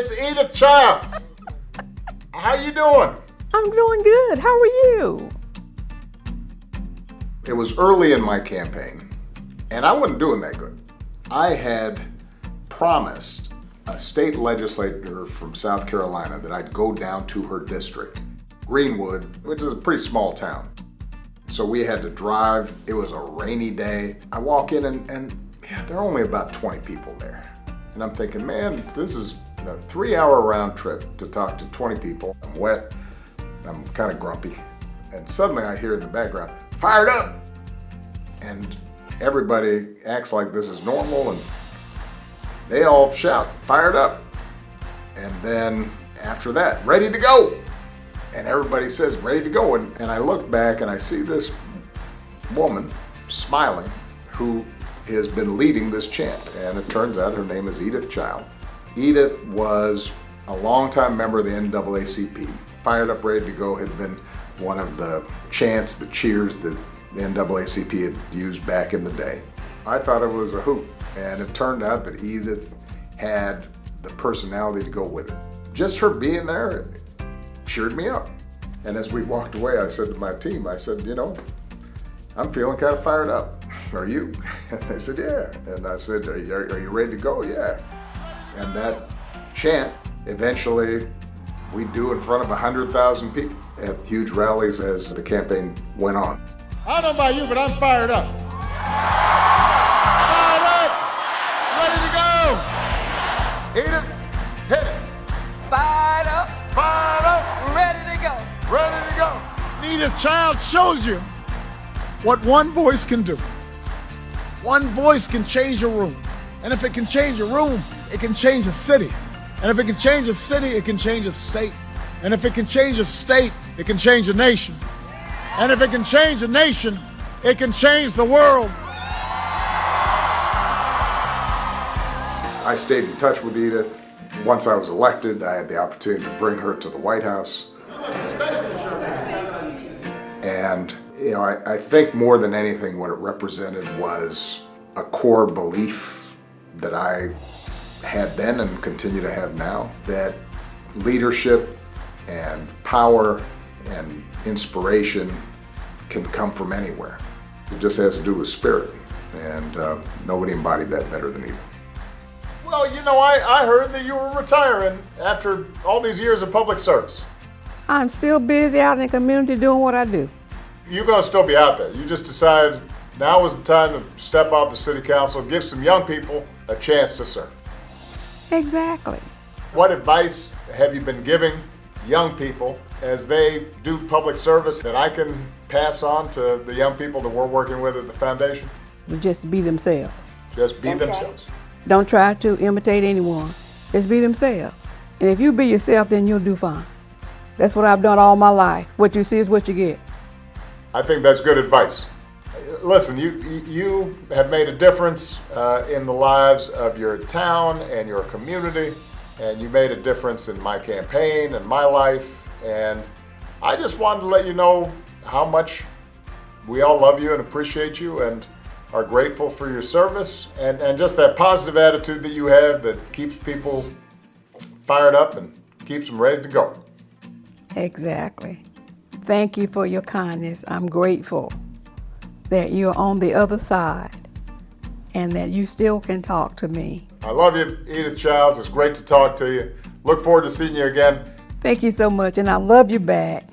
It's Edith Childs. How you doing? I'm doing good. How are you? It was early in my campaign, and I wasn't doing that good. I had promised a state legislator from South Carolina that I'd go down to her district, Greenwood, which is a pretty small town. So we had to drive. It was a rainy day. I walk in and there are only about 20 people there. And I'm thinking, man, this is a 3-hour round trip to talk to 20 people. I'm wet, I'm kind of grumpy. And suddenly I hear in the background, fired up! And everybody acts like this is normal and they all shout, fired up. And then after that, ready to go. And everybody says, ready to go. And I look back and I see this woman smiling who has been leading this chant. And it turns out her name is Edith Childs. Edith was a longtime member of the NAACP. Fired Up, Ready to Go had been one of the chants, the cheers that the NAACP had used back in the day. I thought it was a hoot. And it turned out that Edith had the personality to go with it. Just her being there cheered me up. And as we walked away, I said to my team, I said, you know, I'm feeling kind of fired up. Are you? And they said, yeah. And I said, are you ready to go? Yeah. And that chant, eventually, we do in front of 100,000 people at huge rallies as the campaign went on. I don't know about you, but I'm fired up. Fired up! Ready to go! Edith, hit it! Fired up, Fired up! ready to go. Ready to go! Edith Childs shows you what one voice can do. One voice can change a room. And if it can change a room, it can change a city. And if it can change a city, it can change a state. And if it can change a state, it can change a nation. And if it can change a nation, it can change the world. I stayed in touch with Edith. Once I was elected, I had the opportunity to bring her to the White House. And you know, I think more than anything what it represented was a core belief that I had then and continue to have now, that leadership and power and inspiration can come from anywhere. It just has to do with spirit, and nobody embodied that better than Edith. Well, you know, I heard that you were retiring after all these years of public service. I'm still busy out in the community doing what I do. You're going to still be out there. You just decided now was the time to step out the city council, give some young people a chance to serve. Exactly. What advice have you been giving young people as they do public service that I can pass on to the young people that we're working with at the foundation? Just be themselves. Just be themselves. Don't try to imitate anyone. Just be themselves. And if you be yourself, then you'll do fine. That's what I've done all my life. What you see is what you get. I think that's good advice. Listen, you have made a difference in the lives of your town and your community, and you made a difference in my campaign and my life, and I just wanted to let you know how much we all love you and appreciate you and are grateful for your service and just that positive attitude that you have that keeps people fired up and keeps them ready to go. Exactly. Thank you for your kindness. I'm grateful that you're on the other side and that you still can talk to me. I love you, Edith Childs. It's great to talk to you. Look forward to seeing you again. Thank you so much, and I love you back.